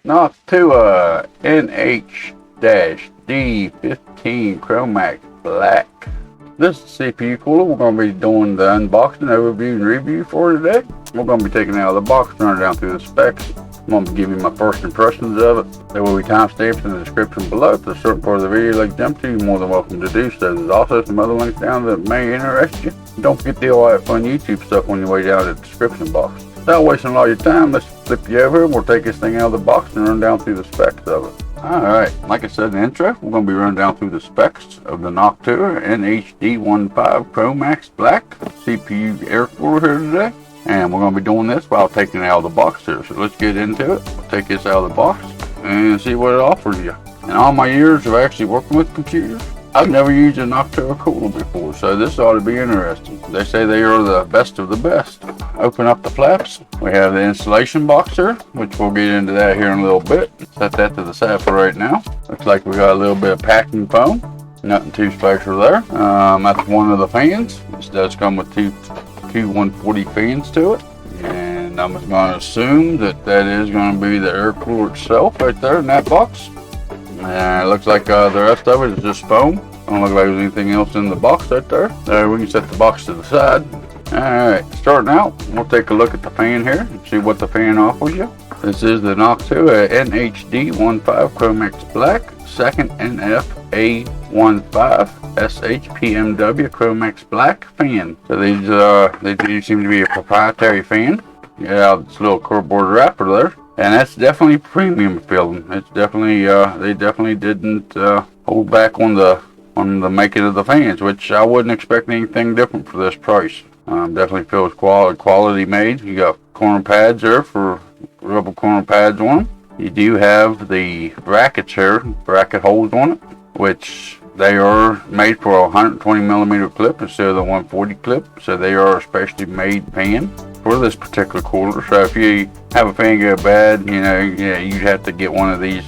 Noctua NH D15 chromax.Black. This is the CPU cooler we're going to be doing the unboxing, overview, and review for today. We're going to be taking it out of the box, running down through the specs. I'm going to give you my first impressions of it. There will be timestamps in the description below. If there's a certain part of the video you'd like to jump to, you're more than welcome to do so. There's also some other links down that may interest you. Don't forget to do all that fun YouTube stuff on your way down to the description box. Without wasting a lot of your time, let's flip you over and we'll take this thing out of the box and run down through the specs of it. Alright, like I said in the intro, we're going to be running down through the specs of the Noctua NH D15 chromax.Black CPU air cooler here today. And we're going to be doing this while taking it out of the box here. So let's get into it. We'll take this out of the box and see what it offers you. In all my years of actually working with computers, I've never used a Noctua cooler before, so this ought to be interesting. They say they are the best of the best. Open up the flaps. We have the installation box here, which we'll get into that here in a little bit. Set that to the side for right now. Looks like we got a little bit of packing foam. Nothing too special there. That's one of the fans. This does come with two 140 fans to it. And I'm going to assume that that is going to be the air cooler itself right there in that box. And it looks like the rest of it is just foam. Don't look like there's anything else in the box right there. We can set the box to the side. Alright, starting out, we'll take a look at the fan here and see what the fan offers you. This is the Noctua NH D15 chromax.Black, second NF-A15 SHPMW chromax.Black fan. So these they do seem to be a proprietary fan. Yeah, this little cardboard wrapper there. And that's definitely premium feeling. It's definitely they definitely didn't hold back on the making of the fans, which I wouldn't expect anything different for this price. Definitely feels quality made. You got corner pads there for rubber corner pads on them. You do have the brackets here, bracket holes on it, which they are made for a 120 millimeter clip instead of the 140 clip. So they are a specially made fan for this particular cooler. So if you have a fan go bad, you'd have to get one of these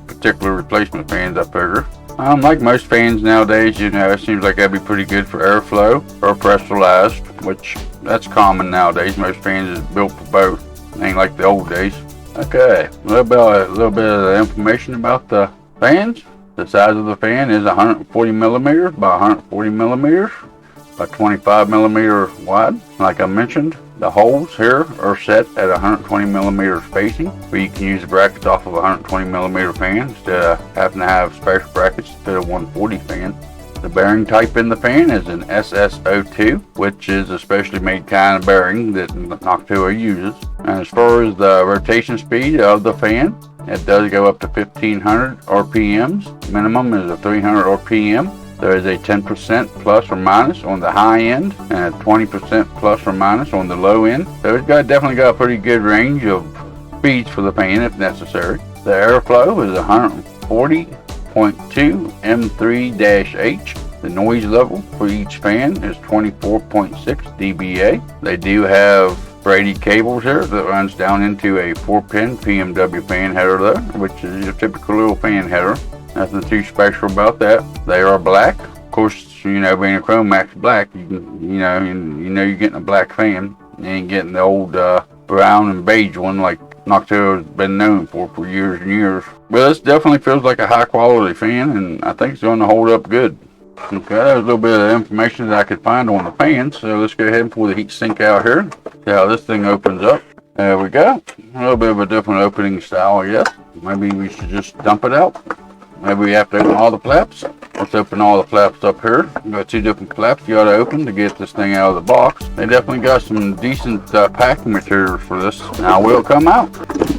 particular replacement fans, I figure. Like most fans nowadays, it seems like that'd be pretty good for airflow or pressurized, which that's common nowadays. Most fans is built for both. Ain't like the old days. Okay, a little bit of the information about the fans. The size of the fan is 140 millimeters by 140 millimeters by 25 millimeter wide. Like I mentioned, the holes here are set at 120 millimeter spacing, where you can use the brackets off of a 120 millimeter fan instead of having to have special brackets instead of 140 fan. The bearing type in the fan is an SSO2, which is a specially made kind of bearing that Noctua uses. And as far as the rotation speed of the fan, it does go up to 1500 RPMs. Minimum is a 300 RPM. There is a 10% plus or minus on the high end and a 20% plus or minus on the low end. So it's definitely got a pretty good range of speeds for the fan if necessary. The airflow is 140.2 M3-H. The noise level for each fan is 24.6 dBA. They do have braided cables here that runs down into a 4-pin PMW fan header there, which is your typical little fan header. Nothing too special about that. They are black. Of course, being a chromax.Black, you're getting a black fan. You ain't getting the old brown and beige one like Noctua has been known for years and years. But this definitely feels like a high quality fan, and I think it's going to hold up good. Okay, there's a little bit of information that I could find on the fan, so let's go ahead and pull the heat sink out here. See how this thing opens up. There we go. A little bit of a different opening style, I guess. Maybe we should just dump it out. Maybe we have to open all the flaps. Let's open all the flaps up here. We've got two different flaps you got to open to get this thing out of the box. They definitely got some decent packing materials for this. Now, will it come out?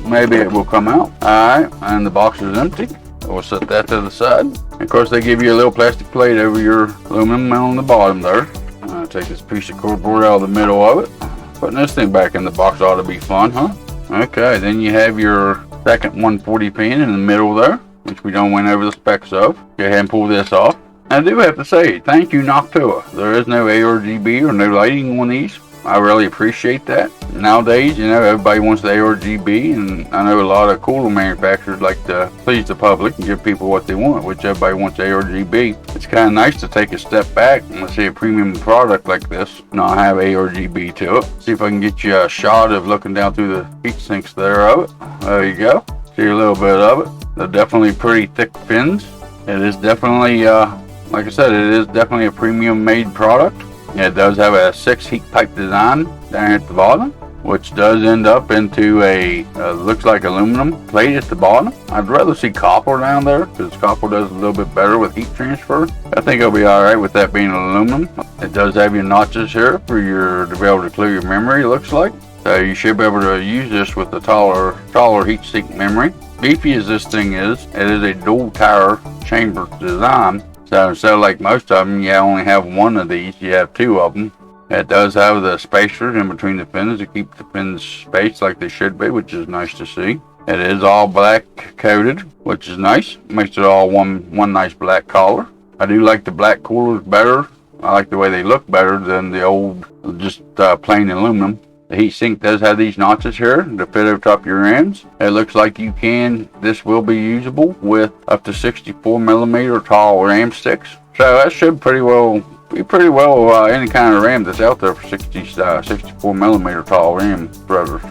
Maybe it will come out. Alright, and the box is empty. We'll set that to the side. And of course, they give you a little plastic plate over your aluminum on the bottom there. I'll take this piece of cardboard out of the middle of it. Putting this thing back in the box ought to be fun, huh? Okay, then you have your second 140 pin in the middle there, which we don't went over the specs of. Go ahead and pull this off. I do have to say, thank you Noctua. There is no ARGB or no lighting on these. I really appreciate that. Nowadays, everybody wants the ARGB, and I know a lot of cooler manufacturers like to please the public and give people what they want, which everybody wants ARGB. It's kind of nice to take a step back and see a premium product like this not have ARGB to it. See if I can get you a shot of looking down through the heat sinks there of it. There you go. See a little bit of it. They're definitely pretty thick fins. It is definitely, like I said, it is definitely a premium made product. It does have a 6 heat pipe design down at the bottom, which does end up into a looks like aluminum plate at the bottom. I'd rather see copper down there because copper does a little bit better with heat transfer. I think it'll be alright with that being aluminum. It does have your notches here for to be able to clear your memory, it looks like. So you should be able to use this with the taller heatsink memory. Beefy as this thing is, it is a dual tower chamber design. So instead of like most of them, you only have one of these, you have 2 of them. It does have the spacers in between the fins to keep the fins spaced like they should be, which is nice to see. It is all black coated, which is nice. Makes it all one nice black collar. I do like the black coolers better. I like the way they look better than the old just plain aluminum. The heatsink does have these notches here to fit over top your rams. It looks like this will be usable with up to 64mm tall ram sticks. So that should be pretty well any kind of ram that's out there for 64mm tall ram spreaders.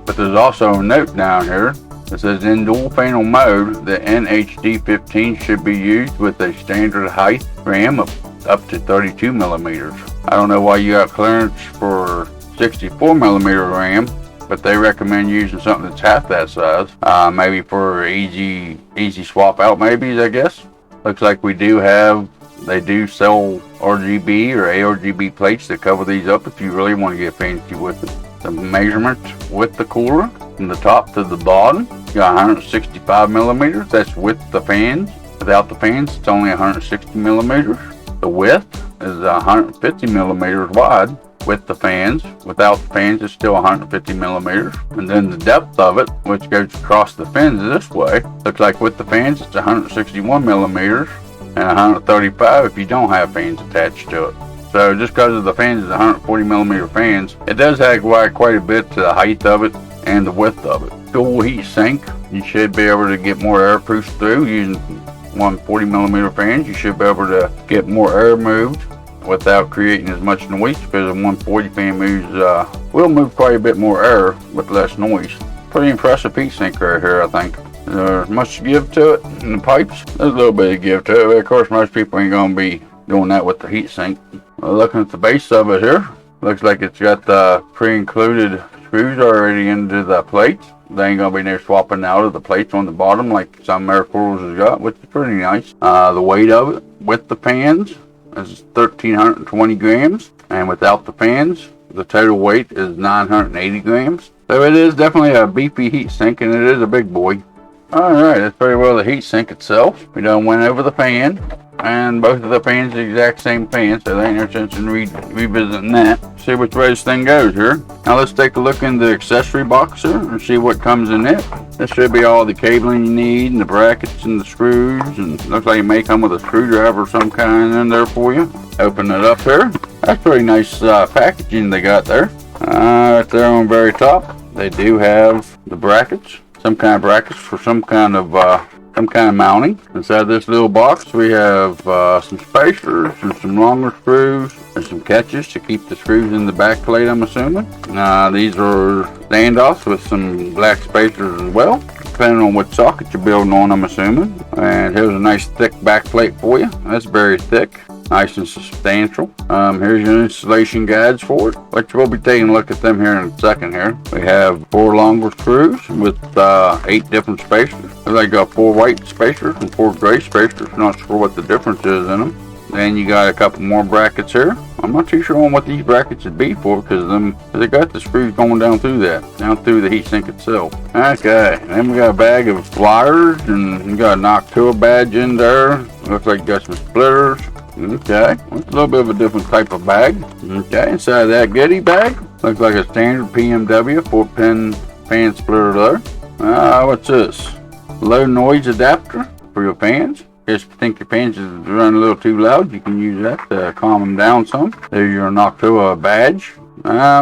But there's also a note down here that says in dual panel mode, the NH D15 should be used with a standard height ram of up to 32mm. I don't know why you got clearance for 64mm RAM, but they recommend using something that's half that size. Maybe for easy swap out maybes, I guess. Looks like they do sell RGB or ARGB plates that cover these up if you really want to get fancy with it. The measurement with the cooler from the top to the bottom, you got 165mm. That's with the fans. Without the fans, it's only 160mm. The width is 150mm wide. With the fans. Without the fans, it's still 150mm. And then the depth of it, which goes across the fins this way, looks like with the fans, it's 161mm and 135 if you don't have fans attached to it. So just because of the fans is 140mm fans, it does add quite a bit to the height of it and the width of it. Dual heat sink, you should be able to get more air pushed through using 140mm fans. You should be able to get more air moved without creating as much noise, because a 140 fan will move quite a bit more air with less noise. Pretty impressive heat sink right here, I think. There's much give to it in the pipes. There's a little bit of give to it. Of course, most people ain't going to be doing that with the heat sink. Looking at the base of it here, looks like it's got the pre-included screws already into the plates. They ain't going to be there swapping out of the plates on the bottom like some air coolers has got, which is pretty nice. The weight of it with the fans is 1,320 grams, and without the fans, the total weight is 980 grams. So it is definitely a beefy heat sink, and it is a big boy. Alright, that's pretty well the heat sink itself. We done went over the fan, and both of the fans are the exact same fan, so there ain't no sense in revisiting that. See which way this thing goes here. Now let's take a look in the accessory box here and see what comes in it. This should be all the cabling you need, and the brackets and the screws, and looks like it may come with a screwdriver of some kind in there for you. Open it up here. That's pretty nice packaging they got there. Right there on the very top, they do have the brackets. Some kind of brackets for some kind of mounting. Inside this little box we have some spacers and some longer screws and some catches to keep the screws in the back plate, I'm assuming. These are standoffs with some black spacers as well, depending on what socket you're building on, I'm assuming. And here's a nice thick back plate for you. That's very thick. Nice and substantial. Here's your installation guides for it, which we'll be taking a look at them here in a second here. We have 4 longer screws with 8 different spacers. They got 4 white spacers and 4 gray spacers. Not sure what the difference is in them. Then you got a couple more brackets here. I'm not too sure on what these brackets would be for, because they got the screws going down through the heatsink itself. Okay, and then we got a bag of pliers, and you got a Noctua badge in there. Looks like you got some splitters. Okay, it's a little bit of a different type of bag. Okay, inside of that goodie bag, looks like a standard PMW 4-pin fan splitter there. What's this? Low noise adapter for your fans. If you think your fans is running a little too loud, you can use that to calm them down some. There's your Noctua badge.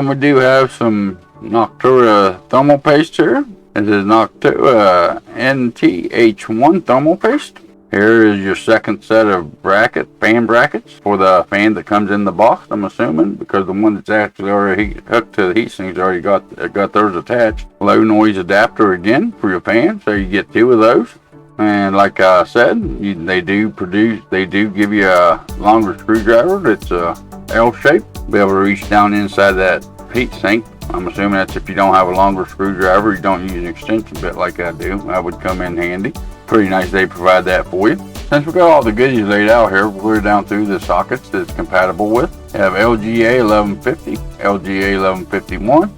We do have some Noctua thermal paste here. This is Noctua NH D15 thermal paste. Here is your second set of fan brackets for the fan that comes in the box, I'm assuming, because the one that's actually already hooked to the heat sink's already got theirs attached. Low noise adapter again for your fan, so you get 2 of those. And like I said, they do give you a longer screwdriver that's L-shaped. Be able to reach down inside that heat sink. I'm assuming that's if you don't have a longer screwdriver, you don't use an extension bit like I do. That would come in handy. Pretty nice they provide that for you. Since we got all the goodies laid out here, we're down through the sockets that it's compatible with. You have LGA 1150, LGA 1151,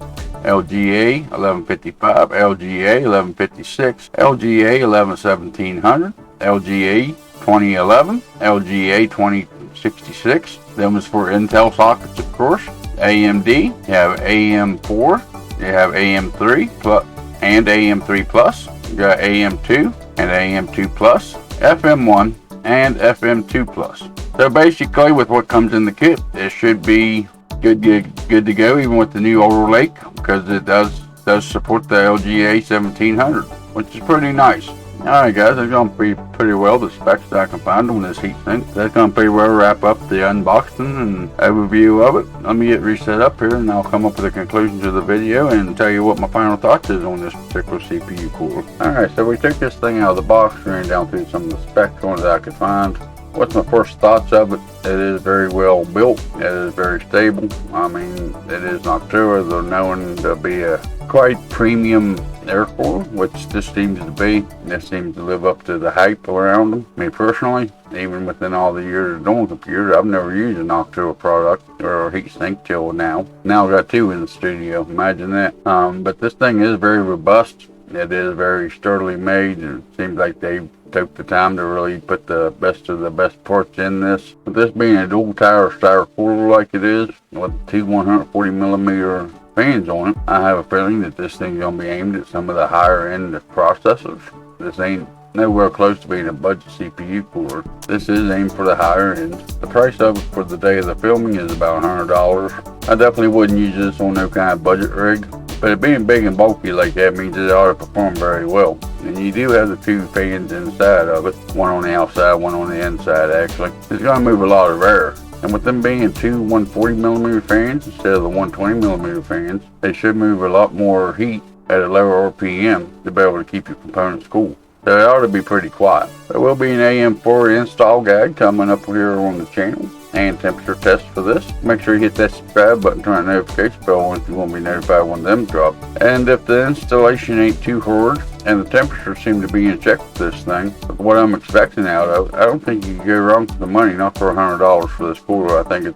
LGA 1155, LGA 1156, LGA 111700, LGA 2011, LGA 2066. Them is for Intel sockets, of course. AMD, you have AM4, you have AM3 plus and AM3 plus. You got AM2 and AM2 plus, FM1 and FM2 plus. So basically, with what comes in the kit, it should be good to go, even with the new overlay, because it does support the LGA 1700, which is pretty nice. Alright guys, that's going to be pretty well the specs that I can find on this heatsink. That's going to pretty well wrap up the unboxing and overview of it. Let me get reset up here and I'll come up with the conclusions of the video and tell you what my final thoughts is on this particular CPU cooler. Alright, so we took this thing out of the box, ran down through some of the specs on it that I could find. What's my first thoughts of it? It is very well built. It is very stable. I mean, it is Noctua. They're known to be a quite premium air cooler, which this seems to be. This seems to live up to the hype around them. Me personally, even within all the years of doing computers, I've never used a Noctua product or a heatsink till now. Now I've got 2 in the studio. Imagine that. But this thing is very robust. It is very sturdily made. It seems like they took the time to really put the best of the best parts in this. With this being a dual tower style cooler like it is, with 2 140mm fans on it, I have a feeling that this thing's going to be aimed at some of the higher end processors. This ain't nowhere close to being a budget CPU cooler. This is aimed for the higher end. The price of it for the day of the filming is about $100. I definitely wouldn't use this on no kind of budget rig. But it being big and bulky like that means it ought to perform very well. And you do have the 2 fans inside of it. One on the outside, one on the inside actually. It's going to move a lot of air. And with them being 2 140mm fans instead of the 120mm fans, they should move a lot more heat at a lower RPM to be able to keep your components cool. So it ought to be pretty quiet. There will be an AM4 install guide coming up here on the channel and temperature test for this. Make sure you hit that subscribe button, turn that notification bell on if you want to be notified when them drop. And if the installation ain't too hard and the temperature seem to be in check with this thing, what I'm expecting out of it, I don't think you can go wrong with the money. Not for $100 for this cooler. I think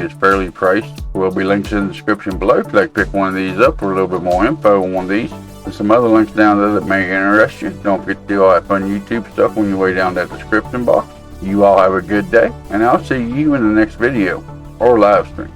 it's fairly priced. There will be links in the description below if you'd like to pick one of these up for a little bit more info on one of these. There's some other links down there that may interest you. Don't forget to do all that fun YouTube stuff on your way down that description box. You all have a good day, and I'll see you in the next video or live stream.